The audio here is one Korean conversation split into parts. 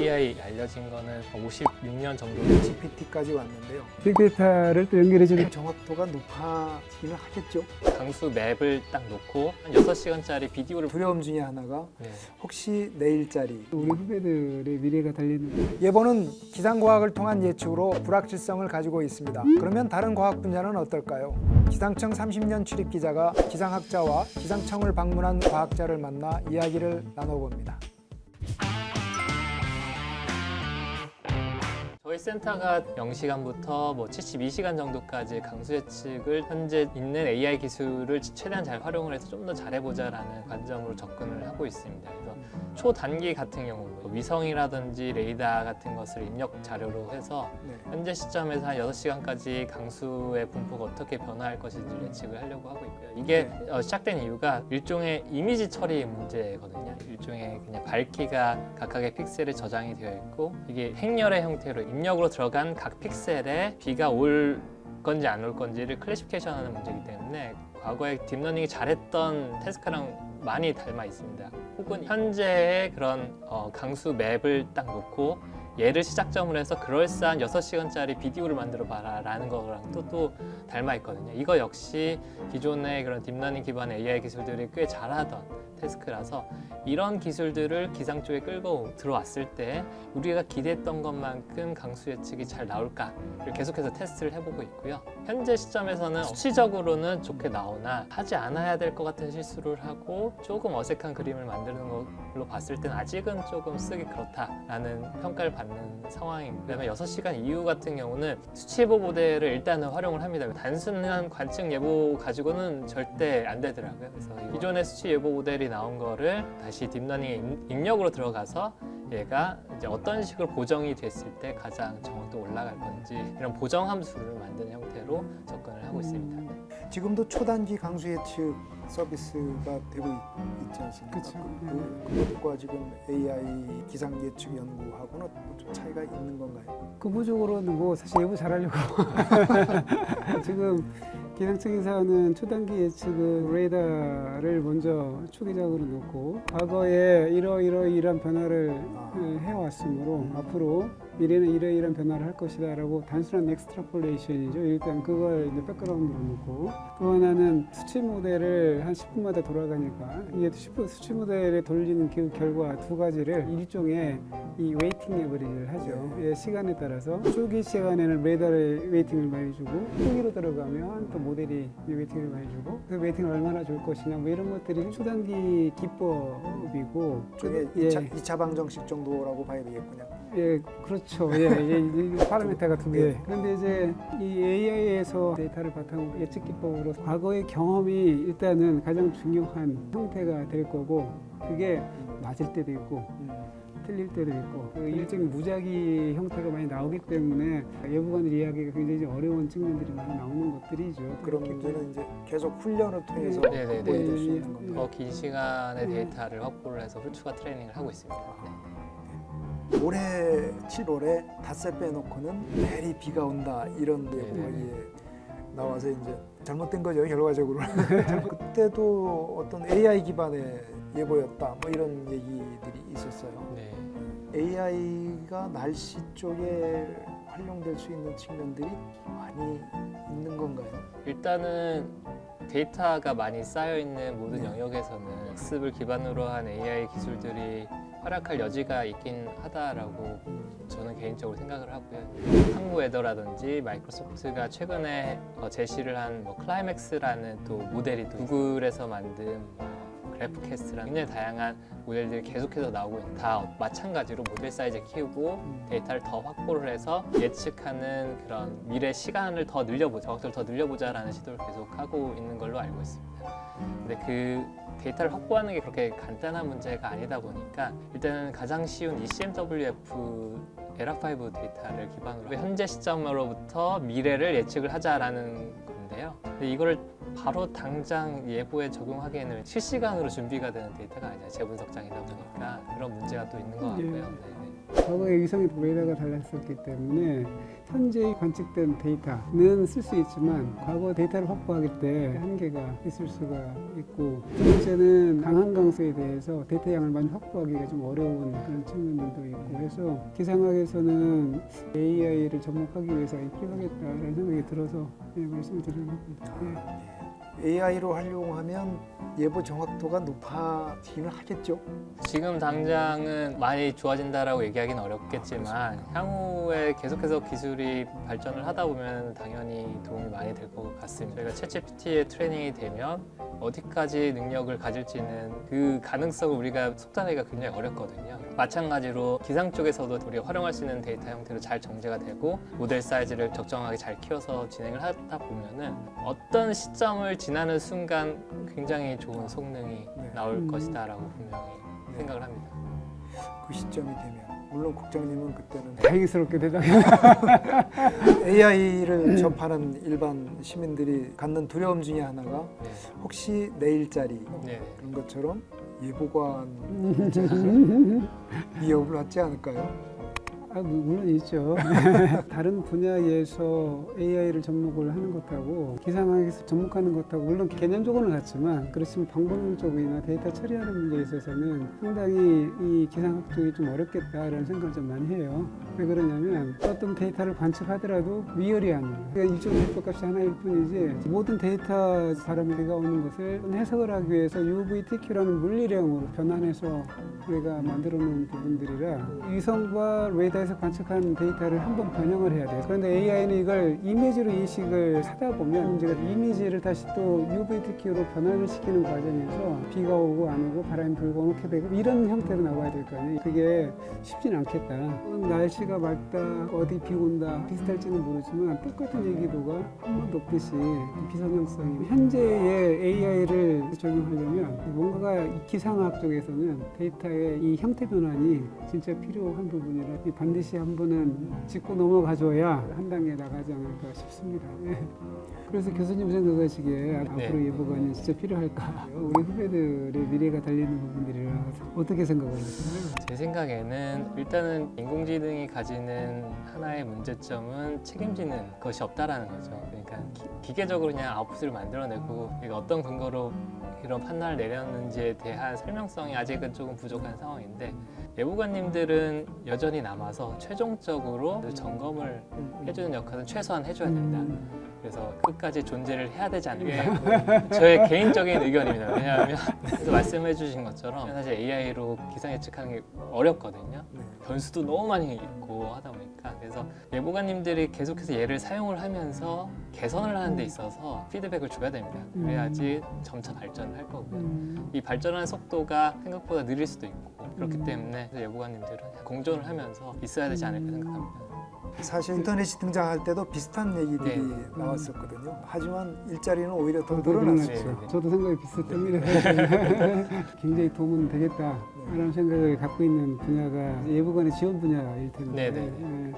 AI 알려진 거는 56년 정도 GPT까지 왔는데요. 빅데이터를 또 연결해주는 정확도가 높아지긴 하겠죠. 강수 맵을 딱 놓고 한 6시간짜리 비디오를 두려움 중에 하나가 네. 혹시 내일짜리. 우리 후배들의 미래가 달리는 예보는 기상과학을 통한 예측으로 불확실성을 가지고 있습니다. 그러면 다른 과학 분야는 어떨까요? 기상청 30년 출입 기자가 기상학자와 기상청을 방문한 과학자를 만나 이야기를 나눠봅니다. 저희 센터가 0시간부터 72시간 정도까지 강수 예측을 현재 있는 AI 기술을 최대한 잘 활용을 해서 좀 더 잘해보자라는 관점으로 접근을 하고 있습니다. 그래서 초단기 같은 경우 위성이라든지 레이더 같은 것을 입력 자료로 해서 네. 현재 시점에서 한 6시간까지 강수의 분포가 어떻게 변화할 것인지 예측을 하려고 하고 있고요. 이게 시작된 이유가 일종의 이미지 처리 문제거든요. 일종의 그냥 밝기가 각각의 픽셀에 저장이 되어 있고 이게 행렬의 형태로 입력으로 들어간 각 픽셀에 비가 올 건지 안 올 건지를 클래시피케이션하는 문제이기 때문에 과거에 딥러닝이 잘했던 태스크랑 많이 닮아 있습니다. 혹은 현재의 그런 강수 맵을 딱 놓고 얘를 시작점으로 해서 그럴싸한 6시간짜리 비디오를 만들어 봐라 라는 거랑 또 닮아 있거든요. 이거 역시 기존의 그런 딥러닝 기반의 AI 기술들이 꽤 잘하던 태스크라서 이런 기술들을 기상 쪽에 끌고 들어왔을 때 우리가 기대했던 것만큼 강수 예측이 잘 나올까를 계속해서 테스트를 해보고 있고요. 현재 시점에서는 수치적으로는 좋게 나오나 하지 않아야 될 것 같은 실수를 하고 조금 어색한 그림을 만드는 걸로 봤을 땐 아직은 조금 쓰기 그렇다라는 평가를 받는 상황입니다. 그다음에 6시간 이후 같은 경우는 수치 예보 모델을 일단은 활용을 합니다. 단순한 관측 예보 가지고는 절대 안 되더라고요. 그래서 기존의 수치 예보 모델이 나온 거를 다시 딥러닝에 입력으로 들어가서 얘가 이제 어떤 식으로 보정이 됐을 때 가장 정확도 올라갈 건지 이런 보정 함수를 만드는 형태로 접근을 하고 있습니다. 지금도 초단기 강수 예측 서비스가 되고 있지 않습니까? 그쵸. 그것과 지금 AI 기상 예측 연구하고는 좀 차이가 있는 건가요? 근본적으로는 뭐 사실 예보 잘하려고 지금 기상청에서는 초단기 예측은 레이더를 먼저 초기작으로 놓고 과거에 이러이러이러한 변화를 해왔으므로 앞으로 미래는 이러이러한 변화를 할 것이다 라고 단순한 엑스트라폴레이션이죠. 일단 그걸 이제 백그라운드로 놓고 또 하나는 수치 모델을 한 10분마다 돌아가니까 이게 수치 모델에 돌리는 그 결과 두 가지를 일종의 이 웨이팅 에버리지를 하죠. 예, 시간에 따라서 초기 시간에는 레이더의 웨이팅을 많이 주고 후기로 들어가면 또 모델이 웨이팅을 많이 주고 그 웨이팅을 얼마나 줄 것이냐 뭐 이런 것들이 초단기 기법이고 저게 예. 2차 방정식 정도라고 봐야 되겠군요. 예, 그렇죠. 예, 이 파라미터가 두 개. 그런데 이제 이 AI에서 데이터를 바탕으로 예측 기법으로 과거의 경험이 일단은 가장 중요한 형태가 될 거고 그게 맞을 때도 있고 틀릴 때도 있고 그 일종의 무작위 형태가 많이 나오기 때문에 예보관들 이해하기가 굉장히 어려운 측면들이 많이 나오는 것들이죠. 그런 문제는 이제 계속 훈련을 통해서 네네네. 확보해낼 수 있는 건가요? 더 긴 시간의 데이터를 확보를 해서 추가 트레이닝을 하고 있습니다. 네. 올해 7월에 닷새 빼놓고는 내리 비가 온다 이런 예보가 나와서 이제 잘못된 거죠 결과적으로. 그때도 어떤 AI 기반의 예보였다 뭐 이런 얘기들이 있었어요. 네. AI가 날씨 쪽에 활용될 수 있는 측면들이 많이 있는 건가요? 일단은 데이터가 많이 쌓여 있는 모든 영역에서는 학습을 기반으로 한 AI 기술들이 활약할 여지가 있긴 하다라고 저는 개인적으로 생각을 하고요. 항구웨더라든지 마이크로소프트가 최근에 제시를 한 클라이맥스라는 또 모델이 또 구글에서 만든 그래프캐스트라는 굉장히 다양한 모델들이 계속해서 나오고 있는 다 마찬가지로 모델 사이즈 키우고 데이터를 더 확보를 해서 예측하는 그런 미래 시간을 더 늘려보자, 정확도를 더 늘려보자라는 시도를 계속하고 있는 걸로 알고 있습니다. 근데 그 데이터를 확보하는 게 그렇게 간단한 문제가 아니다 보니까 일단은 가장 쉬운 ECMWF 에라5 데이터를 기반으로 현재 시점으로부터 미래를 예측을 하자라는 건데요. 근데 이거를 바로 당장 예보에 적용하기에는 실시간으로 준비가 되는 데이터가 아니라 재분석장이다 보니까 그런 문제가 또 있는 것 같고요. 네네. 과거의 위성의 레이더가 달랐었기 때문에 현재 관측된 데이터는 쓸 수 있지만 과거 데이터를 확보하기 때 한계가 있을 수가 있고, 두 번째는 강한 강수에 대해서 데이터 양을 많이 확보하기가 좀 어려운 그런 측면들도 있고 해서 기상학에서는 AI를 접목하기 위해서 필요하겠다라는 생각이 들어서 말씀을 드리는 겁니다. AI로 활용하면 예보 정확도가 높아지기는 하겠죠. 지금 당장은 많이 좋아진다라고 얘기하기는 어렵겠지만 향후에 계속해서 기술이 발전을 하다 보면 당연히 도움이 많이 될 것 같습니다. 저희가 챗GPT에 트레이닝이 되면 어디까지 능력을 가질지는 그 가능성을 우리가 속단하기가 굉장히 어렵거든요. 마찬가지로 기상 쪽에서도 우리가 활용할 수 있는 데이터 형태로 잘 정제가 되고 모델 사이즈를 적정하게 잘 키워서 진행을 하다 보면은 어떤 시점을 지나는 순간 굉장히 좋은 성능이 나올 것이다라고 분명히 생각을 합니다. 그 시점이 되면 물론 국장님은 그때는 다행스럽게 대답이 AI를 접하는 일반 시민들이 갖는 두려움 중에 하나가 네. 혹시 내 일자리 네. 그런 것처럼 예보관 위협을 받지 않을까요? 물론 있죠. 다른 분야에서 AI를 접목을 하는 것하고 기상학에서 접목하는 것하고 물론 개념적으로는 같지만 그렇지만 방법론적이나 데이터 처리하는 문제에 있어서는 상당히 이 기상학 쪽이 좀 어렵겠다라는 생각을 좀 많이 해요. 왜 그러냐면 어떤 데이터를 관측하더라도 리얼이 아니에요. 그러니까 일종 대표값이 하나일 뿐이지 모든 데이터 바람비가 오는 것을 해석을 하기 위해서 UV-TQ라는 물리량으로 변환해서 우리가 만들어 놓은 부분들이라 위성과 레이더에서 관측한 데이터를 한번 변형을 해야 돼요. 그런데 AI는 이걸 이미지로 인식을 하다 보면 문제가 이미지를 다시 또 UV-TQ로 변환을 시키는 과정에서 비가 오고 안 오고 바람이 불고 오게 되고 이런 형태로 나와야 될 거 아니에요. 그게 쉽진 않겠다. 날씨가 맑다, 어디 비 온다 비슷할지는 모르지만 똑같은 얘기도가 한 번 높듯이 비선형성이 현재의 AI를 적용하려면 뭔가가 이 기상학 쪽에서는 데이터의 이 형태 변환이 진짜 필요한 부분이라 반드시 한 번은 짚고 넘어가줘야 한 단계 나가지 않을까 싶습니다. 그래서 교수님 생각하시기에 앞으로 예보관이 진짜 필요할까? 우리 후배들의 미래가 달리는 부분들이라 어떻게 생각을 하시나요? 제 생각에는 일단은 인공지능이 가지는 하나의 문제점은 책임지는 것이 없다라는 거죠. 그러니까 기계적으로 그냥 아웃풋을 만들어내고 이게 어떤 근거로 이런 판단을 내렸는지에 대한 설명성이 아직은 조금 부족한 상황인데 예보관님들은 여전히 남아서 최종적으로 점검을 해주는 역할은 최소한 해줘야 된다. 그래서 끝까지 존재를 해야 되지 않을까. 저의 개인적인 의견입니다. 왜냐하면 말씀해 주신 것처럼 사실 AI로 기상 예측하는 게 어렵거든요. 변수도 너무 많이 있고 하다 보니까 그래서 예보관님들이 계속해서 얘를 사용을 하면서 개선을 하는 데 있어서 피드백을 줘야 됩니다. 그래야지 점차 발전을 할 거고요. 이 발전하는 속도가 생각보다 느릴 수도 있고 그렇기 때문에 예보관님들은 공존을 하면서 있어야 되지 않을까 생각합니다. 사실 인터넷이 등장할 때도 비슷한 얘기들이 나왔었거든요. 하지만 일자리는 오히려 더 늘어났어요. 네. 저도 생각이 비슷합니다. 굉장히 도움은 되겠다라는 생각을 갖고 있는 분야가 예보관의 지원 분야일 텐데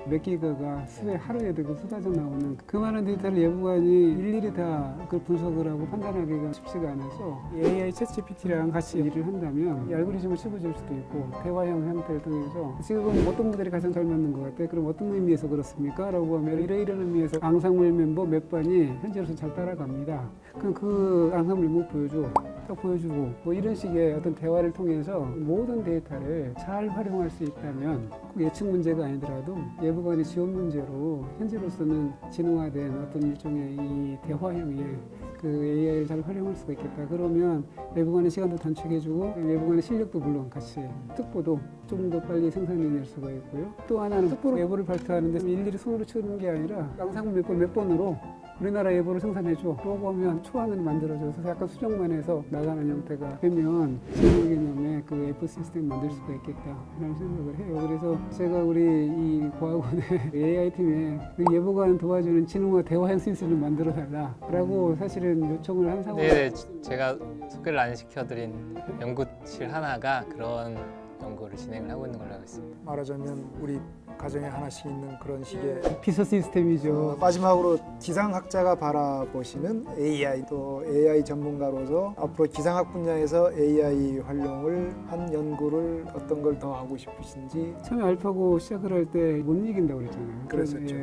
몇 기가가 하루에도 쏟아져 나오는 그 많은 데이터를 예보관이 일일이 다 그걸 분석을 하고 판단하기가 쉽지가 않아서 AI 챗GPT랑 같이 일을 한다면 이 알고리즘을 씹어줄 수도 있고 대화형 형태를 통해서 지금 어떤 모델이 가장 잘 맞는 것 같아? 그럼 어떤 의미에서 그렇습니까? 라고 하면 이런 의미에서 앙상블 멤버 몇 번이 현재로서 잘 따라갑니다. 그럼 그 앙상블 멤버 보여줘. 딱 보여주고 뭐 이런 식의 어떤 대화를 통해서 모든 데이터를 잘 활용할 수 있다면 꼭 예측 문제가 아니더라도 예보관의 지원 문제로 현재로서는 진화된 어떤 일종의 이 대화형의 그 AI를 잘 활용할 수가 있겠다. 그러면 예보관의 시간도 단축해주고 예보관의 실력도 물론 같이 특보도 좀 더 빨리 생산해낼 수가 있고요. 또 하나는 특보로 예보를 발표하는데 일일이 손으로 치는 게 아니라 앙상블 몇 번으로 우리나라 예보를 생산해줘 라고 하면 초안을 만들어줘서 약간 수정만 해서 나가는 형태가 되면 신호 개념의 그 F 시스템 만들 수가 있겠다 라는 생각을 해요. 그래서 제가 우리 이 과학원의 AI팀에 그 예보관 도와주는 지능화 대화형 시스템을 만들어 달라 라고 사실은 요청을 한 상황. 네, 제가 소개를 안 시켜드린 연구실 하나가 그런 연구를 진행을 하고 있는 걸로 알고 있습니다. 말하자면 우리 가정에 하나씩 있는 그런 식의 비서 시스템이죠. 마지막으로 기상학자가 바라보시는 AI, 또 AI 전문가로서 앞으로 기상학 분야에서 AI 활용을 한 연구를 어떤 걸 더 하고 싶으신지. 처음에 알파고 시작을 할 때 못 이긴다고 그랬잖아요. 그랬었죠.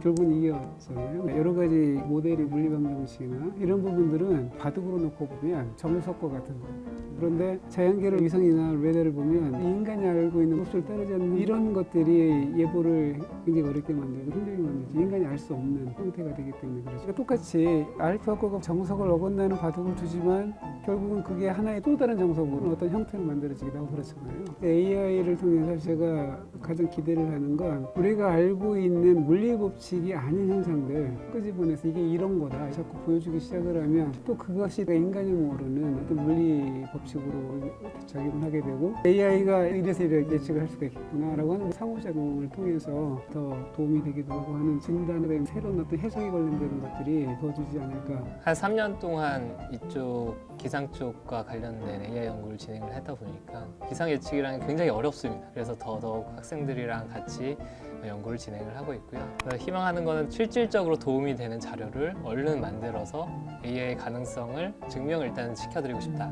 결국은 이겼잖아요. 여러 가지 모델의 물리방정식이나 이런 부분들은 바둑으로 놓고 보면 정석과 같은 거. 그런데 자연계를 위성이나 레이더를 보면 인간이 알고 있는 몹쓸 따르지 않는 이런 것들이 예보를 굉장히 어렵게 만들고 힘들게 만들죠. 인간이 알 수 없는 형태가 되기 때문에 그렇죠. 그러니까 똑같이 알파고가 정석을 어긋나는 바둑을 두지만 결국은 그게 하나의 또 다른 정석으로 어떤 형태를 만들어지기도 하고 그렇잖아요. AI를 통해서 제가 가장 기대를 하는 건 우리가 알고 있는 물리 법칙이 아닌 현상들 끄집어내서 이게 이런 거다 자꾸 보여주기 시작을 하면 또 그것이 인간이 모르는 어떤 물리 법칙으로 작용을 하게 되고 AI가 이래서 이렇게 예측을 할 수가 있겠구나라고 하는 상호작용을 통해서 더 도움이 되기도 하고 하는 진단에 대한 새로운 어떤 해석이 관련되는 것들이 도와주지 않을까. 한 3년 동안 이쪽 기상 쪽과 관련된 AI 연구를 진행을 하다 보니까 기상 예측이라는 게 굉장히 어렵습니다. 그래서 더더욱 학생들이랑 같이 연구를 진행을 하고 있고요. 희망하는 거는 실질적으로 도움이 되는 자료를 얼른 만들어서 AI의 가능성을 증명을 일단 시켜드리고 싶다.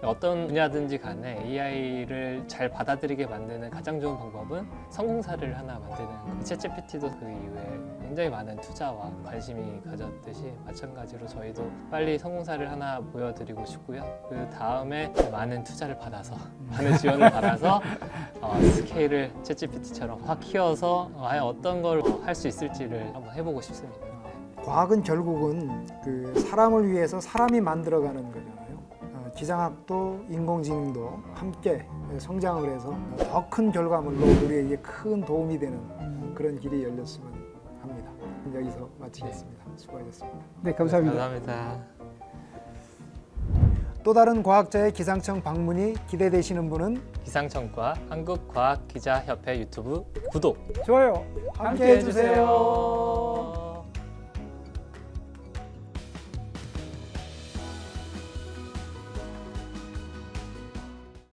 어떤 분야든지 간에 AI를 잘 받아들이게 만드는 가장 좋은 방법은 성공사를 하나 만드는 거. 챗GPT도 그 이후에 굉장히 많은 투자와 관심이 가졌듯이 마찬가지로 저희도 빨리 성공사를 하나 보여드리고 싶고요. 그 다음에 많은 투자를 받아서 많은 지원을 받아서 스케일을 챗GPT처럼 확 키워서 과연 어떤 걸 할 수 있을지를 한번 해보고 싶습니다. 과학은 결국은 그 사람을 위해서 사람이 만들어가는 거잖아요. 기상학도 인공지능도 함께 성장을 해서 더 큰 결과물로 우리에게 큰 도움이 되는 그런 길이 열렸으면 합니다. 여기서 마치겠습니다. 수고하셨습니다. 네, 감사합니다. 감사합니다. 또 다른 과학자의 기상청 방문이 기대되시는 분은 기상청과 한국과학기자협회 유튜브 구독 좋아요. 함께 해주세요.